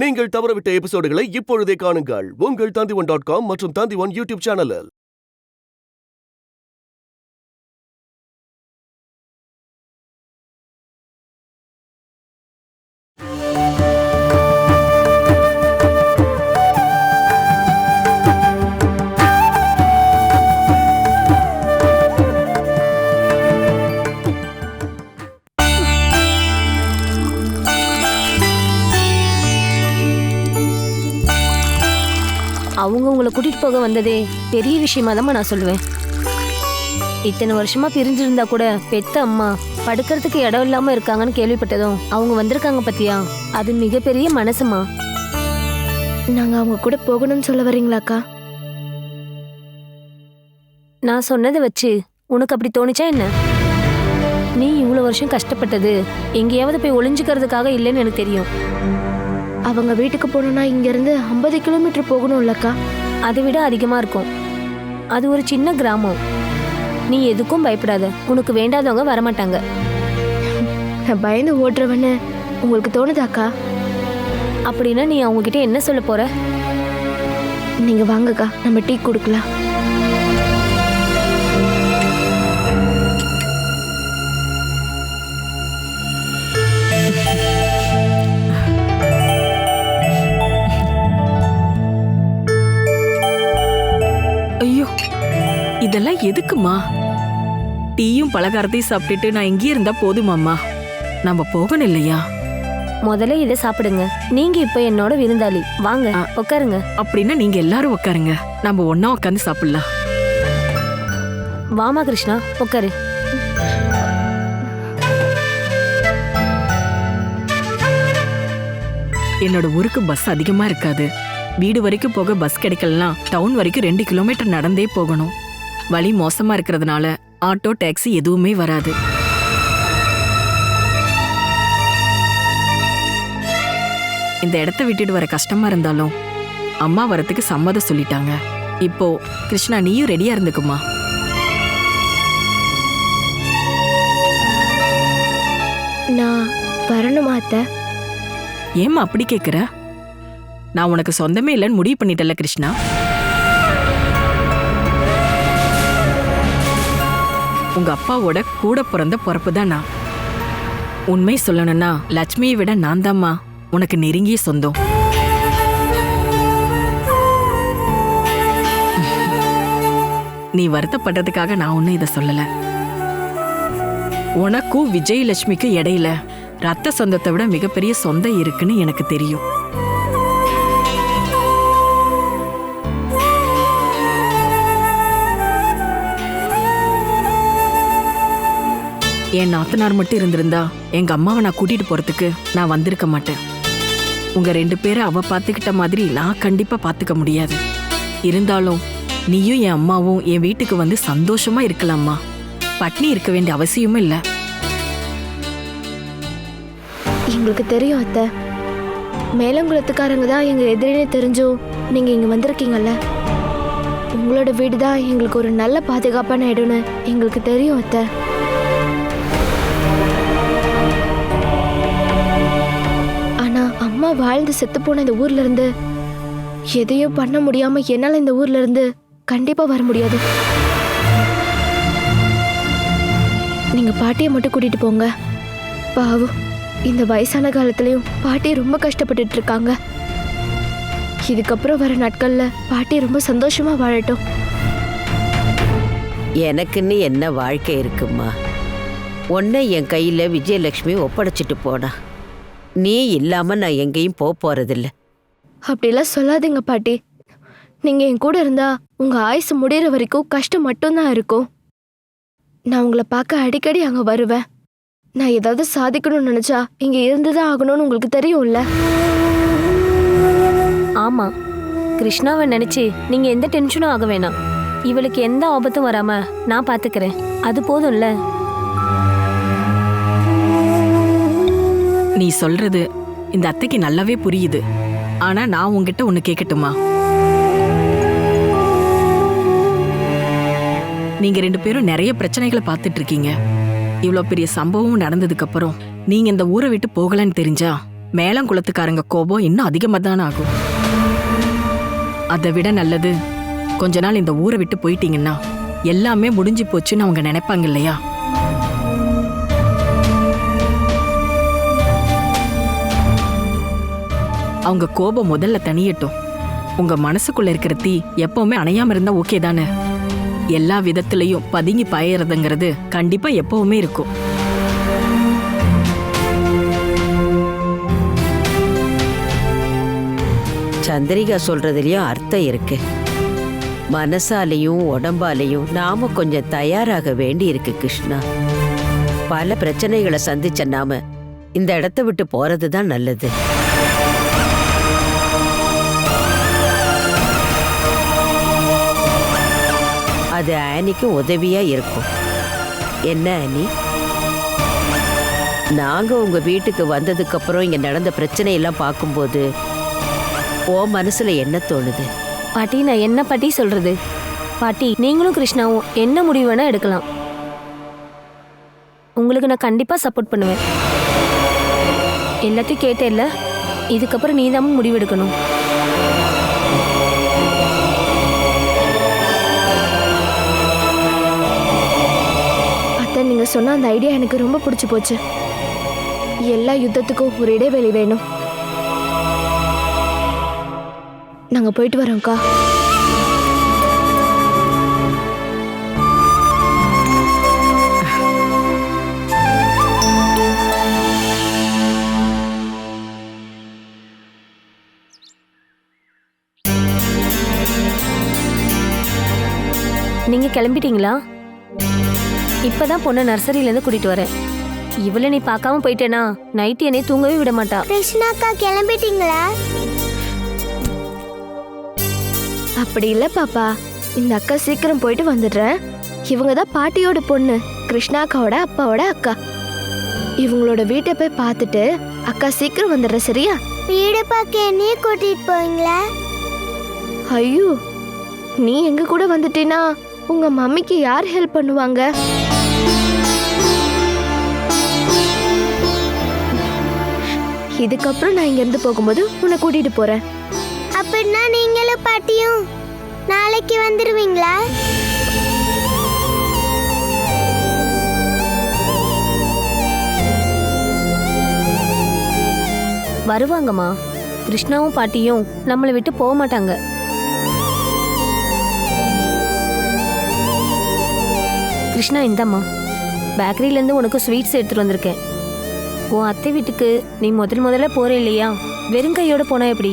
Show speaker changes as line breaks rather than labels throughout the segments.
நீங்கள் தவறவிட்ட எபிசோடுகளை இப்பொழுதே காணுங்கள் உங்கள் Tandivan.com மற்றும் Tandivan யூடியூப் சேனலில்.
அவங்க உங்களை கூட்டிட்டு போக வந்ததே பெரிய விஷயமா தான் நான் சொல்லுவேன். இத்தனை வருஷமா பிரிஞ்சிருந்தா கூட பெத்த அம்மா படுக்கிறதுக்கு இடம் இல்லாம இருக்காங்கன்னு கேள்விப்பட்டதும் அவங்க வந்திருக்காங்க பத்தியா, அது மிகப்பெரிய மனசுமா.
நாங்க அவங்க கூட போகணும்னு சொல்ல வரீங்களாக்கா?
நான் சொன்னதை வச்சு உனக்கு அப்படி தோணுச்சா என்ன? நீ இவ்வளவு வருஷம் கஷ்டப்பட்டது எங்கேயாவது போய் ஒளிஞ்சுக்கிறதுக்காக இல்லைன்னு எனக்கு தெரியும்.
அவங்க வீட்டுக்கு போகணும்னா இங்க இருந்து 50 கிலோமீட்டர் போகணும் இல்லக்கா?
அதை விட அதிகமா இருக்கும். அது ஒரு சின்ன கிராமம். நீ எதுக்கும் பயப்படாத, உனக்கு வேண்டாதவங்க வரமாட்டாங்க.
நான் பயந்து ஓட்டுறவன்னு உங்களுக்கு தோணுதாக்கா?
அப்படின்னா நீ அவங்க கிட்ட என்ன சொல்ல போற?
நீங்க வாங்கக்கா, நம்ம டீ குடுக்கலாம்.
ஐயோ, இதெல்லாம் எதுக்குமா? டீயும் பலகாரத்தையும் சாப்பிட்டுட்டு நான் இங்கேயே இருந்தா போதுமாம்மா? நம்ம போகணும் இல்லையா?
முதல்ல இதை சாப்பிடுங்க. நீங்க இப்ப என்னோட விருந்தாளி. வாங்க உட்காருங்க.
அப்படின்னா நீங்க எல்லாரும் உட்காருங்க, நம்ம ஒன்னா உட்காந்து சாப்பிடலாம்.
வாமா கிருஷ்ணா, உட்காரு.
என்னோட ஊருக்கு பஸ் அதிகமா இருக்காது. வீடு வரைக்கும் போக பஸ் கிடைக்கலாம். டவுன் வரைக்கும் 2 கிலோமீட்டர் நடந்தே போகணும். வழி மோசமா இருக்கிறதுனால ஆட்டோ டாக்ஸி எதுவுமே வராது. இந்த இடத்த விட்டுட்டு வர கஷ்டமா இருந்தாலும் அம்மா வரத்துக்கு சம்மதம் சொல்லிட்டாங்க. இப்போ கிருஷ்ணா, நீயும் ரெடியா இருந்துக்குமா?
நான் வரணுமா அத்தை?
ஏம்மா அப்படி கேக்குற? நான் உனக்கு சொந்தமே இல்லைன்னு முடிவு பண்ணிட்டல கிருஷ்ணா. உங்க அப்பாவோட கூட பிறந்த பொறப்பு தான் நான். உண்மை சொல்லணும்னா லட்சுமியை விட நான் தாம்மா உனக்கு நெருங்கிய சொந்தம். நீ வருத்தப்படுறதுக்காக நான் ஒன்னும் இதை சொல்லல. உனக்கும் விஜயலட்சுமிக்கும் இடையில ரத்த சொந்தத்தை விட மிகப்பெரிய சொந்தம் இருக்குன்னு எனக்கு தெரியும். என் நாத்தனார் மட்டும் இருந்திருந்தா எங்க அம்மாவை நான் கூட்டிட்டு போறதுக்கு நான் வந்திருக்க மாட்டேன். உங்க 2 பேரை அவ பாத்துக்கிட்ட மாதிரி நான் கண்டிப்பா பாத்துக்க முடியாது. இருந்தாலும் நீயும் என் அம்மாவும் என் வீட்டுக்கு வந்து சந்தோஷமா இருக்கலாம்மா. பட்னி இருக்க வேண்டிய அவசியமும் இல்லை.
எங்களுக்கு தெரியும் அத்தை. மேலங்குளத்துக்காரங்க தான் எங்க எதிரினே தெரிஞ்சும் நீங்க இங்க வந்திருக்கீங்கல்ல. உங்களோட வீடு தான் எங்களுக்கு ஒரு நல்ல பாதுகாப்பான இடம்னு எங்களுக்கு தெரியும் அத்தை. ஆனா அம்மா வாழ்ந்து செத்து போன இந்த ஊர்ல இருந்து எதையும் பண்ண முடியாம என்னால இந்த ஊர்ல இருந்து கண்டிப்பா வர முடியாது. நீங்க பாட்டியை மட்டும் கூட்டிட்டு போங்க. பாவம், இந்த வயசான காலத்துலயும் பாட்டி ரொம்ப கஷ்டப்பட்டுட்டு இருக்காங்க. இதுக்கப்புறம் வர நாட்கள்ல பாட்டி ரொம்ப சந்தோஷமா வாழட்டும்.
எனக்குன்னு என்ன வாழ்க்கை இருக்குமா? உன்னை என் கையில விஜயலட்சுமி ஒப்படைச்சிட்டு போனா. நீ இல்லாம நான் எங்கேயும் போறதில்ல.
அப்படிலாம் சொல்லாதீங்க பாட்டி. நீங்க என் கூட இருந்தா உங்க ஆயுசு முடியற வரைக்கும் கஷ்டம் மட்டும்தான் இருக்கும். நான் உங்களை பார்க்க அடிக்கடி அங்க வருவேன். நான் ஏதாவது சாதிக்கணும்னு நினைச்சா இங்க இருந்துதான் ஆகணும்னு உங்களுக்கு தெரியும்ல.
ஆமா, கிருஷ்ணாவை நினைச்சு நீங்க எந்த டென்ஷனும் ஆக வேணாம். இவளுக்கு எந்த ஆபத்தும் வராம நான் பாத்துக்கிறேன். அது போதும்ல.
நீ சொல்றது இந்த அத்தைக்கு நல்லாவே புரியுது. ஆனா நான் உன்கிட்ட ஒண்ணு கேட்கட்டுமா? நீங்க 2 பேரும் நிறைய பிரச்சனைகளை பார்த்துட்டு இருக்கீங்க. இவ்வளோ பெரிய சம்பவம் நடந்ததுக்கு அப்புறம் நீங்க இந்த ஊரை விட்டு போகலன்னு தெரிஞ்சா மேலங்குளத்துக்காரங்க கோபம் இன்னும் அதிகமா தானே ஆகும். அதை விட நல்லது கொஞ்ச நாள் இந்த ஊரை விட்டு போயிட்டீங்கன்னா எல்லாமே முடிஞ்சு போச்சுன்னு அவங்க நினைப்பாங்க இல்லையா? அவங்க கோபம் முதல்ல தனியட்டும். உங்க மனசுக்குள்ள இருக்கிற தீ எப்பவுமே அணையாம இருந்தா ஓகே தானே? எல்லா விதத்திலையும் பதுங்கி பாயறதுங்கிறது கண்டிப்பா எப்பவுமே இருக்கும்.
சந்திரிகா சொல்றதுலயும் அர்த்தம் இருக்கு. மனசாலையும் உடம்பாலையும் நாம கொஞ்சம் தயாராக வேண்டி இருக்கு கிருஷ்ணா. பல பிரச்சனைகளை சந்திச்ச நாம இந்த இடத்த விட்டு போறதுதான் நல்லது. அது ஆனிக்கும் உதவியா இருக்கும். என்ன ஆனி, நாங்க உங்க வீட்டுக்கு வந்ததுக்கு அப்புறம் இங்க நடந்த பிரச்சனை எல்லாம் பார்க்கும்போது ஓ மனசுல என்ன தோணுது?
பாட்டி நான் என்ன பாட்டி சொல்றது? பாட்டி நீங்களும் கிருஷ்ணாவும் என்ன முடிவு வேணா எடுக்கலாம். உங்களுக்கு நான் கண்டிப்பா சப்போர்ட் பண்ணுவேன். எல்லாத்தையும் கேட்டேல்ல, இதுக்கப்புறம் நீதான் முடிவெடுக்கணும்.
அத்தை, நீங்க சொன்ன அந்த ஐடியா எனக்கு ரொம்ப பிடிச்சு போச்சு. எல்லா யுத்தத்துக்கும் ஒரு இடைவெளி வேணும். நாங்க போயிட்டு வரோம்க்கா.
நீங்க கிளம்பிட்டீங்களா? இப்பதான் பொண்ணை நர்சரியிலேருந்து கூட்டிட்டு வரேன். இவளை நீ பார்க்காம போயிட்டேனா நைட்டு என்னை தூங்கவே விட மாட்டா.
கிருஷ்ணாக்கா கிளம்பிட்டீங்களா?
அப்படி இல்ல பாப்பா, இந்த அக்கா சீக்கிரம் போயிட்டு வந்துடுறேன். இவங்க தான் பாட்டியோட பொண்ணு, கிருஷ்ணாக்காவோட அப்பாவோட அக்கா. இவங்களோட வீட்டை போய் பார்த்துட்டு அக்கா சீக்கிரம் வந்துடுற, சரியா?
வீடு பார்க்க என்னையே கூட்டிட்டு போவீங்களா?
ஐயோ, நீ எங்க கூட வந்துட்டீனா உங்க மம்மிக்கு யார் ஹெல்ப் பண்ணுவாங்க? இதுக்கப்புறம் நான் இங்க இருந்து போகும்போது உன்னை கூட்டிட்டு போறேன்.
அப்படின்னா நீங்களும் பாட்டியும் நாளைக்கு வந்துருவீங்களா?
வருவாங்கம்மா. கிருஷ்ணாவும் பாட்டியும் நம்மளை விட்டு போக மாட்டாங்க. கிருஷ்ணா, இந்தம்மா பேக்கரியிலேருந்து உனக்கு ஸ்வீட்ஸ் எடுத்துட்டு வந்திருக்கேன். உன் அத்தை வீட்டுக்கு நீ முதல்ல போற இல்லையா, வெறுங்கையோட போனா எப்படி?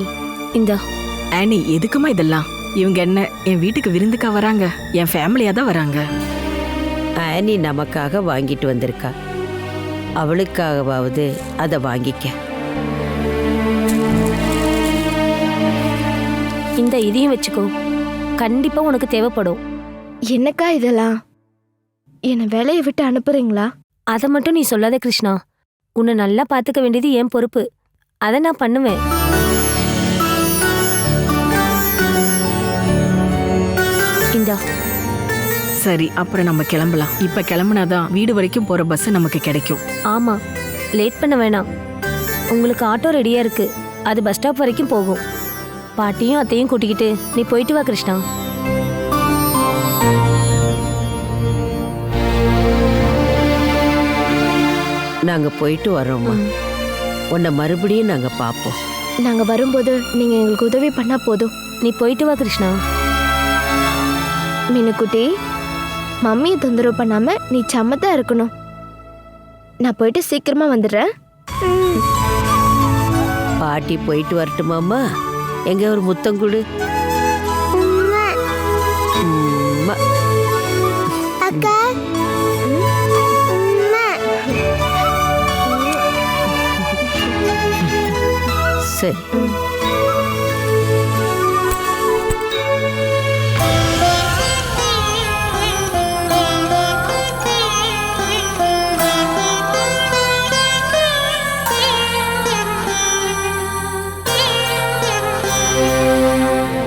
இந்தா.
ஆனி, எதுக்குமா இதெல்லாம்? இவங்க என்ன என் வீட்டுக்கு விருந்துக்கா வராங்க? என் ஃபேமிலியா தான் வராங்க.
ஆனி நமக்காக வாங்கிட்டு வந்திருக்கா, அவளுக்காகவாவது அதை வாங்கிக்க.
இந்த இதையும் வச்சுக்கோ, கண்டிப்பா உனக்கு தேவைப்படும்.
என்னக்கா இதெல்லாம்? என்னை வேலையை விட்டு அனுப்புறீங்களா?
அதை மட்டும் நீ சொல்லாத கிருஷ்ணா. உன்னை நல்லா பார்த்துக்க வேண்டியது என் பொறுப்பு. அதை நான் பண்ணுவேன். இந்தா.
சரி, அப்புறம் நம்ம கிளம்பலாம். இப்ப கிளம்புனாதான் வீடு வரைக்கும் போற பஸ் நமக்கு கிடைக்கும்.
ஆமா, லேட் பண்ண வேணாம். உங்களுக்கு ஆட்டோ ரெடியா இருக்கு, அது பஸ் ஸ்டாப் வரைக்கும் போகும். பாட்டியும் அத்தையும் கூட்டிக்கிட்டு நீ போயிட்டு வா கிருஷ்ணா.
நாங்க போயிட்டு வரோம்மா. உன்னை மறுபடியும் நாங்க பார்ப்போம்.
நாங்க வரும்போது நீங்க எங்களுக்கு உதவி பண்ணா போதும்.
நீ போயிட்டு வா கிருஷ்ணா.
மீனுக்குட்டி, மம்மியை தொந்தரவு பண்ணாம நீ சமத்தா இருக்கணும். நான் போயிட்டு சீக்கிரமா வந்துடுறேன்.
பாட்டி போயிட்டு வரட்டுமாம்மா? எங்க ஒரு முத்தம் கொடு. உம்மா.
அக்கா
சரி.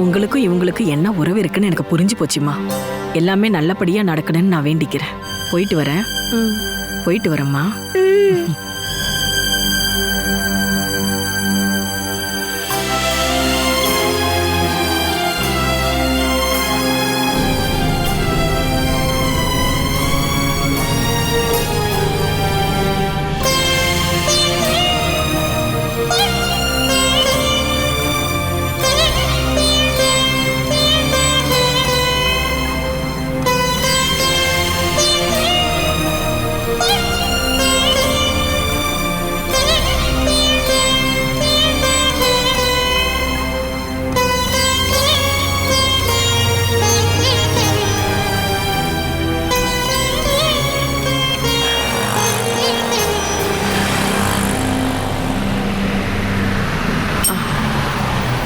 உங்களுக்கும் இவங்களுக்கும் என்ன உறவு இருக்குன்னு எனக்கு புரிஞ்சு போச்சுமா. எல்லாமே நல்லபடியா நடக்கணும்னு நான் வேண்டிக்கிறேன். போயிட்டு வரேன். போயிட்டு வரேம்மா.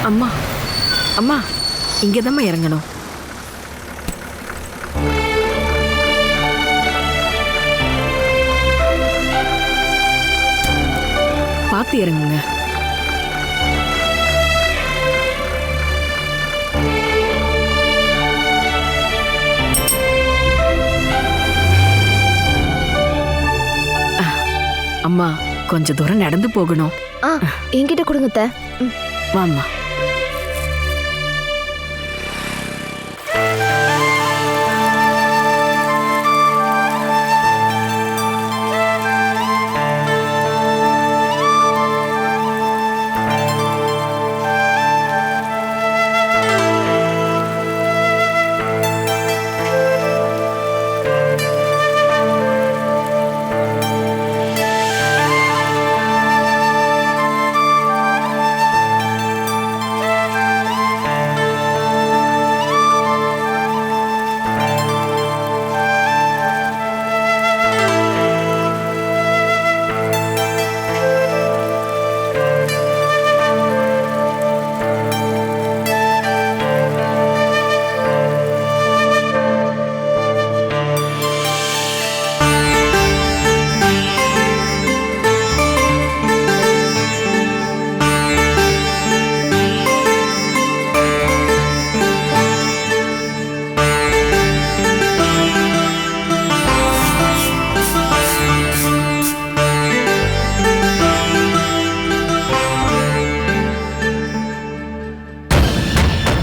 அம்மா அம்மா இங்கதாம்மா இறங்கணும். பார்த்து இறங்குங்க. அம்மா கொஞ்ச தூரம் நடந்து போகணும்.
என்கிட்ட கொடுங்க அத்தை.
வாம்மா.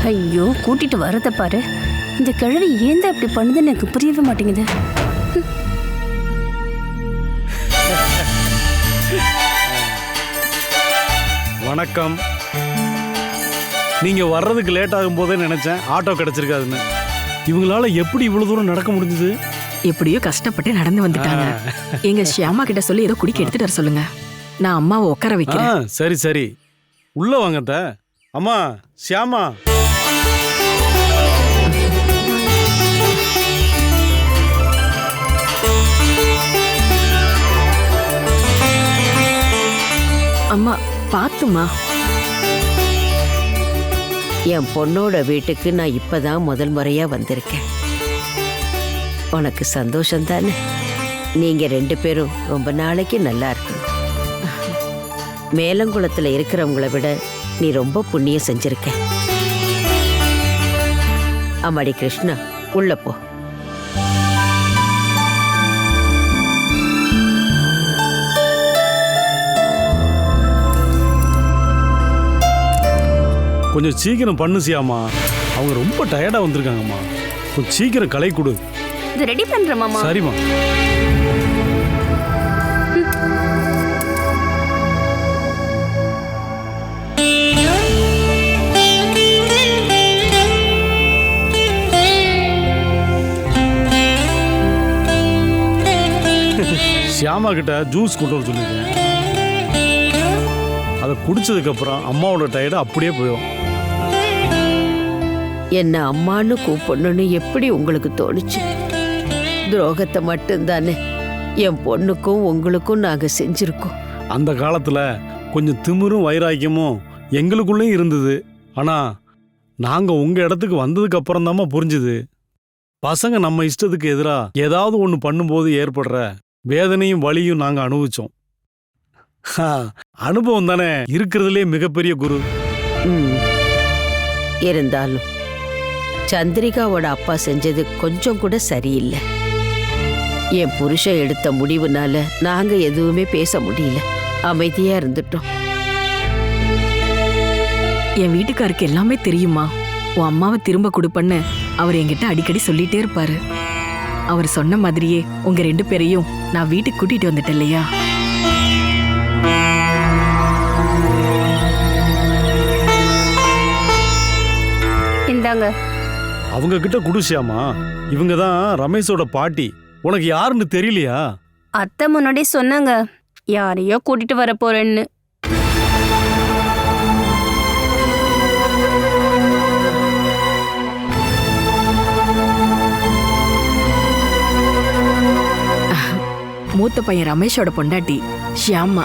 ஐயோ கூட்டிட்டு வரத பாரு. இந்த கிழவி ஏன் இப்படி பண்ணுதுன்னு எனக்கு புரியவே மாட்டேங்குது.
வணக்கம். நீங்க வர்றதுக்கு லேட் ஆகும் போதே நினைச்சேன் ஆட்டோ கிடைச்சிருக்காதுன்னு. இவங்களால எப்படி இவ்வளவு தூரம் நடக்க முடிஞ்சது?
எப்படியோ கஷ்டப்பட்டு நடந்து வந்துட்டாங்க. எங்க ஷியாமா கிட்ட சொல்லி ஏதோ குடிக்க எடுத்துட்டு வர சொல்லுங்க. நான் அம்மாவை உட்கார வைக்கிறேன்.
சரி சரி, உள்ள வாங்கத்த. அம்மா ஷியாமா.
அம்மா பாத்துமா.
என் பொண்ணோட வீட்டுக்கு நான் இப்பதான் முதல் முறையா வந்திருக்கேன். உனக்கு சந்தோஷம் தானே? நீங்க 2 பேரும் ரொம்ப நாளைக்கு நல்லா இருக்கணும். மேலங்குளத்துல இருக்கிறவங்கள விட நீ ரொம்ப புண்ணியம் செஞ்சிருக்க. அம்மாடி கிருஷ்ணா, உள்ள போ.
கொஞ்சம் சீக்கிரம் பண்ணு ஷியாமா. அவங்க ரொம்ப டயர்டா வந்திருக்காங்கம்மா. கொஞ்சம் சீக்கிரம் களை கொடு.
இது ரெடி பண்றேன் மாமா.
சரிம்மா. ஷியாமா கிட்ட ஜூஸ் கொண்டு வர சொல்லிருக்கேன். அதை குடிச்சதுக்கு அப்புறம் அம்மாவோட டயர்டு அப்படியே போயிடும்.
என்ன அம்மான்னு கூப்பிடணும்னு எப்படி உங்களுக்கு தோணுச்சு? துரோகத்தை மட்டும்தானே என் பொண்ணுக்கும் உங்களுக்கும் நாங்க செஞ்சிருக்கோம்.
அந்த காலத்துல கொஞ்சம் திமிரும் வைராக்கியமும் எங்களுக்குள்ளேயும் இருந்தது. ஆனா நாங்க உங்க இடத்துக்கு வந்ததுக்கு அப்புறம் தாம்மா புரிஞ்சுது. பசங்க நம்ம இஷ்டத்துக்கு எதிரா ஏதாவது ஒண்ணு பண்ணும்போது ஏற்படுற வேதனையும் வலியும் நாங்க அனுபவிச்சோம். அனுபவம் தானே இருக்கிறதுலே மிகப்பெரிய குரு.
இருந்தாலும் சந்திரிகாவோட அப்பா செஞ்சது கொஞ்சம் கூட சரியில்லை. என் புருஷன் எடுத்த முடிவுனால நாங்க எதுவுமே பேச முடியல, அமைதியா இருந்துட்டோம்.
என் வீட்டுக்காருக்கு எல்லாமே தெரியுமா. உன் அம்மாவை திரும்ப கொடுப்பன்னு அவர் என்கிட்ட அடிக்கடி சொல்லிட்டே இருப்பாரு. அவர் சொன்ன மாதிரியே உங்க 2 பேரையும் நான் வீட்டுக்கு கூட்டிட்டு வந்துட்டேன் இல்லையா?
இந்தாங்க.
அவங்க கிட்ட குடிச்சியாமா. இவங்க தான் ரமேஷோட பாட்டி. உனக்கு யாருன்னு தெரியலையா?
அத்தை முன்னாடி சொன்னாங்க யாரையோ கூட்டிட்டு வர போறேன்னு.
மூத்த பையன் ரமேஷோட பொண்டாட்டி ஷியாமா.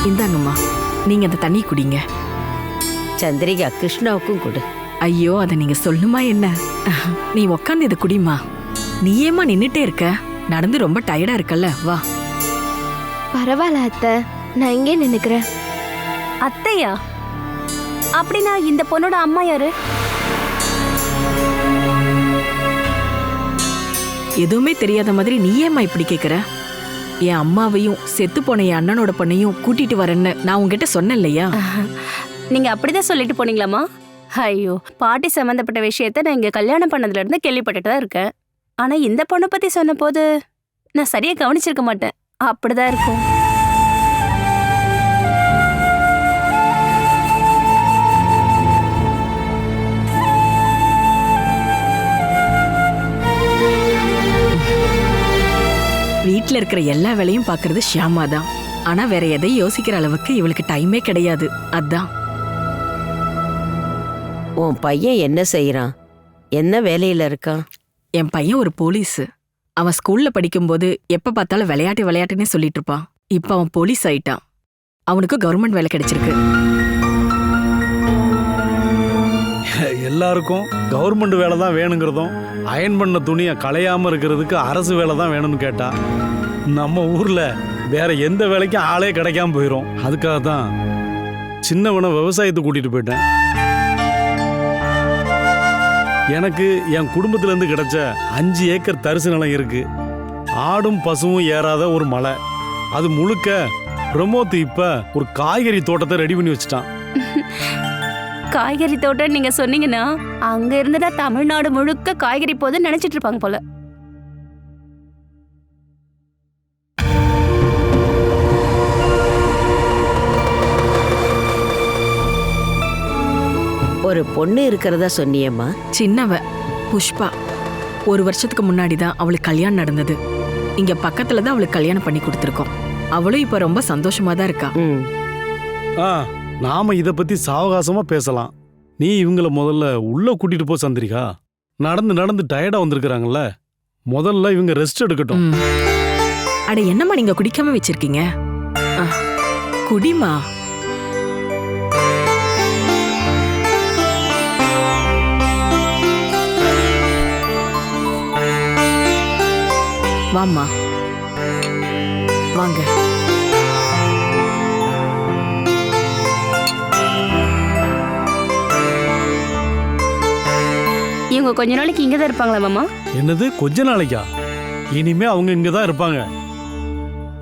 இந்தாங்கம்மா, நீங்க அந்த தண்ணி குடிங்க.
சந்திரிகா கிருஷ்ணாவுக்கும் கொடு.
ஐயோ, அதை நீங்க சொல்லுமா என்ன? நீ உக்காந்து இதை குடிமா. நீ ஏமா நின்னுட்டே இருக்க? நடந்து ரொம்ப டயர்டா இருக்கல்ல, வா.
பரவாயில்ல அத்தை, நான் இங்கே நின்னுக்கிறேன்.
அத்தையா? அப்படின்னா இந்த பொண்ணோட அம்மா யாரு?
எதுவுமே தெரியாத மாதிரி நீ ஏமா இப்படி கேக்குற? என் அம்மாவையும் செத்து போன என் அண்ணனோட பொண்ணையும் கூட்டிட்டு வரேன்னு நான் உங்ககிட்ட சொன்னேன் இல்லையா?
நீங்க அப்படிதான் சொல்லிட்டு போனீங்களாமா? ஐயோ, பாட்டி சம்பந்தப்பட்ட விஷயத்த நான் இங்க கல்யாணம் பண்ணதுல இருந்து கேள்விப்பட்டுட்டு தான் இருக்கேன். ஆனா இந்த பொண்ணை பத்தி சொன்ன போது நான் சரியா கவனிச்சிருக்க மாட்டேன். அப்படிதான் இருக்கும்.
வீட்ல இருக்கிற எல்லா வேலையும் பாக்குறது ஷியாமா தான். ஆனா வேற எதையும் யோசிக்கிற அளவுக்கு இவளுக்கு டைமே கிடையாது. அதான்.
உன் பையன் என்ன செய்யறான்? என்ன வேலையில இருக்கான்?
என் பையன் ஒரு போலீஸ். அவன் ஸ்கூல்ல படிக்கும்போது எப்ப பார்த்தாலும் விளையாட்டுன்னே சொல்லிட்டு இருப்பான். இப்ப அவன் போலீஸ் ஆயிட்டான். அவனுக்கு கவர்மெண்ட் வேலை கிடைச்சிருக்கு.
எல்லாருக்கும் கவர்மெண்ட் வேலை தான் வேணுங்கிறதும், அயன் பண்ண துணியை களையாம இருக்கிறதுக்கு அரசு வேலை தான் வேணும்னு கேட்டா, நம்ம ஊர்ல வேற எந்த வேலைக்கும் ஆளே கிடைக்காம போயிடும். அதுக்காக தான் சின்னவனை விவசாயத்துக்கு கூட்டிட்டு போயிட்டேன். எனக்கு என் குடும்பத்துல இருந்து கிடைச்ச 5 ஏக்கர் தரிசு நிலம் இருக்கு. ஆடும் பசுவும் ஏறாத ஒரு மலை. அது முழுக்க பிரமோத் இப்ப ஒரு காய்கறி தோட்டத்தை ரெடி பண்ணி வச்சுட்டான்.
காய்கறி தோட்டம் நீங்க சொன்னீங்கன்னா அங்க இருந்துட்டா தமிழ்நாடு முழுக்க காய்கறி போதுன்னு நினைச்சிட்டு இருப்பாங்க போல.
ஒரு பொண்ணு இருக்கிறதா சொன்னியம்மா?
சின்னவ புஷ்பா. 1 வருஷத்துக்கு முன்னாடி தான் அவளுக்கு கல்யாணம் நடந்தது. இங்க பக்கத்துல தான் அவளுக்கு கல்யாணம் பண்ணி கொடுத்துருக்கோம். அவளும் இப்ப ரொம்ப சந்தோஷமா தான் இருக்கா.
நாம இத பத்தி சாவகாசமா பேசலாம். நீ இவங்கள முதல்ல உள்ள கூட்டிட்டு போ சந்திரிகா. நடந்து டயர்டா வந்திருக்கிறாங்கல்ல, முதல்ல இவங்க ரெஸ்ட் எடுக்கட்டும்.
அட என்னம்மா நீங்க குடிக்காம வச்சிருக்கீங்க? குடிமா. வாம்மா, வாங்க.
இவங்க கொஞ்ச நாளைக்கு இங்கதான் இருப்பாங்களா மாமா?
என்னது கொஞ்ச நாளைக்கா? இனிமே அவங்க இங்கதான் இருப்பாங்க.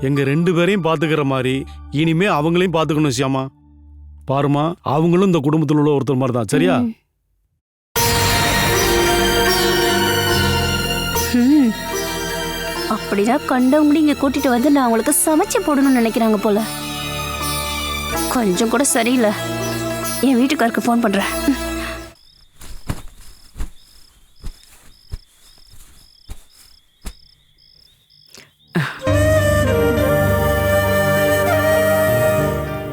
எங்க 2 பேரையும் பாத்துக்கிற மாதிரி இனிமே அவங்களையும் பாத்துக்கணும் சியாமா. பாருமா, அவங்களும் இந்த குடும்பத்தில் உள்ள ஒருத்தர் மாதிரி தான். சரியா?
அப்படிதான் கண்டவங்க இங்க கூட்டிட்டு வந்து நான் அவங்களுக்கு சமைச்சு போடணும்னு நினைக்கிறாங்க போல. கொஞ்சம் கூட சரியில்லை. என் வீட்டுக்காருக்கு ஃபோன் பண்றேன்.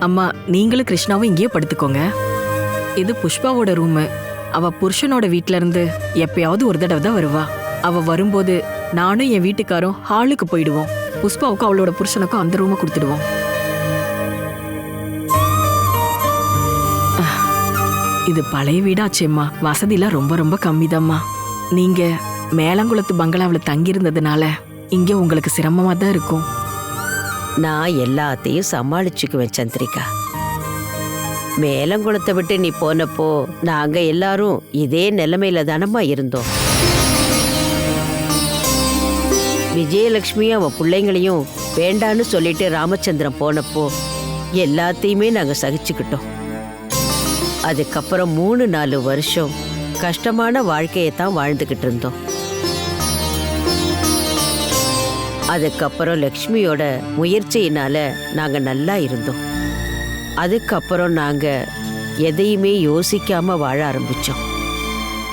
அம்மா, நீங்களும் கிருஷ்ணாவும் இங்கேயே படுத்துக்கோங்க. இது புஷ்பாவோட ரூமு. அவ புருஷனோட வீட்ல இருந்து எப்பயாவது ஒரு தடவை தான் வருவா. அவ வரும்போது நானும் என் வீட்டுக்காரும் ஹாலுக்கு போயிடுவோம். புஷ்பாவுக்கும் அவளோட புருஷனுக்கும் அந்த ரூமை கொடுத்துடுவோம். இது பழைய வீடாச்சேம்மா. வசதிலாம் ரொம்ப ரொம்ப கம்மிதாம்மா. நீங்க மேலங்குளத்து பங்களாவில் தங்கியிருந்ததுனால இங்கே உங்களுக்கு சிரமமா தான் இருக்கும்.
நான் எல்லாத்தையும் சமாளிச்சுக்குவேன் சந்திரிகா. மேலங்குளத்தை விட்டு நீ போனப்போ நாங்க எல்லாரும் இதே நிலைமையில தானம்மா இருந்தோம். விஜயலட்சுமியும் அவ பிள்ளைங்களையும் வேண்டான்னு சொல்லிட்டு ராமச்சந்திரன் போனப்போ எல்லாத்தையுமே நாங்க சகிச்சுக்கிட்டோம். அதுக்கப்புறம் 3-4 வருஷம் கஷ்டமான வாழ்க்கையை தான் வாழ்ந்துகிட்டு இருந்தோம். அதுக்கப்புறம் லக்ஷ்மியோட முயற்சியினால நாங்க நல்லா இருந்தோம். அதுக்கப்புறம் நாங்க எதையுமே யோசிக்காம வாழ ஆரம்பிச்சோம்.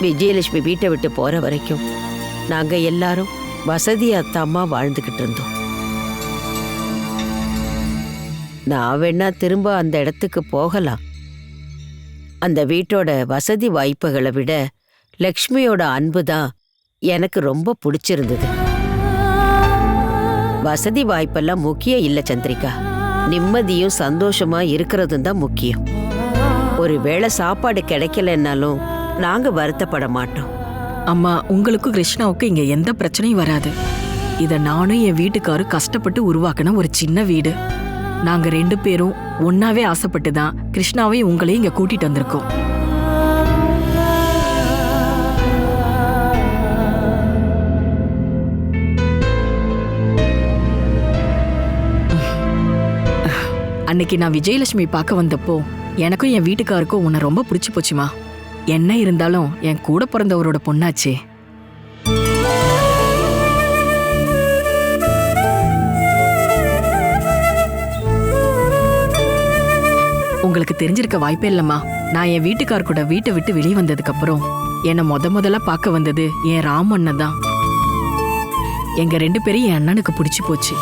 விஜயலட்சுமி வீட்டை விட்டு போற வரைக்கும் நாங்க எல்லாரும் வசதியாத்தாமா வாழ்ந்துகிட்டு இருந்தோம். நான் வேணா திரும்ப அந்த இடத்துக்கு போகலாம். அந்த வீட்டோட வசதி வாய்ப்புகளை விட லக்ஷ்மியோட அன்பு தான் எனக்கு ரொம்ப பிடிச்சிருந்தது. வசதி வாய்ப்பெல்லாம் முக்கியம் இல்லை சந்திரிகா. நிம்மதியும் சந்தோஷமா இருக்கிறதும் தான் முக்கியம். ஒரு வேளை சாப்பாடு கிடைக்கலன்னாலும் நாங்க வருத்தப்பட மாட்டோம்.
அம்மா, உங்களுக்கும் கிருஷ்ணாவுக்கும் இங்க எந்த பிரச்சனையும் வராது. இத நானும் என் வீட்டுக்காரும் கஷ்டப்பட்டு உருவாக்கின ஒரு சின்ன வீடு. நாங்க 2 பேரும் ஒன்னாவே ஆசைப்பட்டு தான் கிருஷ்ணாவையும் உங்களையும் இங்க கூட்டிட்டு வந்திருக்கோம். அன்னைக்கு நான் விஜயலட்சுமி பார்க்க வந்தப்போ எனக்கும் என் வீட்டுக்காருக்கும் உன்னை ரொம்ப பிடிச்சி போச்சுமா. என்ன இருந்தாலும் என் கூட பிறந்தவரோட பொண்ணாச்சே. உங்களுக்கு தெரிஞ்சிருக்க வாய்ப்பே இல்லம்மா. நான் என் வீட்டுக்கார் கூட வீட்டை விட்டு வெளியே வந்ததுக்கு அப்புறம் என்னை முதல்ல பார்க்க வந்தது என் ராம் அண்ணன் தான். எங்க 2 பேரும் என் அண்ணனுக்கு பிடிச்சி போச்சு.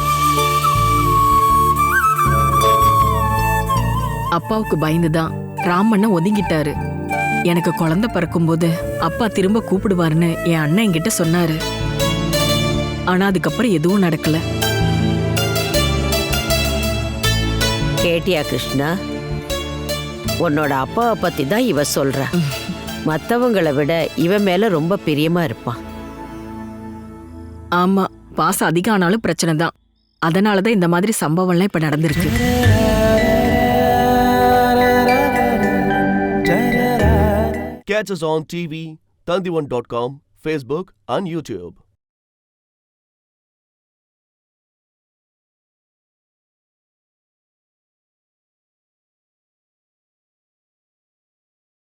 அப்பாவுக்கு பயந்துதான் ராம் அண்ணன் ஒதுங்கிட்டாரு. எனக்கு குழந்தை பிறக்கும்போது அப்பா திரும்ப கூப்பிடுவாருன்னு என் அண்ணன் என்கிட்ட சொன்னாரு. ஆனா அதுக்கப்புறம் எதுவும் நடக்கல.
கேட்டியா கிருஷ்ணா, உன்னோட அப்பாவை பத்தி தான் இவ சொல்ற. மத்தவங்களை விட இவன் மேல ரொம்ப பிரியமா இருப்பான்.
ஆமா, பாசம் அதிகம் ஆனாலும் பிரச்சனை தான். அதனாலதான் இந்த மாதிரி சம்பவம்லாம் இப்ப நடந்திருக்கு.
Catch us on TV, Tandivan.com, Facebook and YouTube.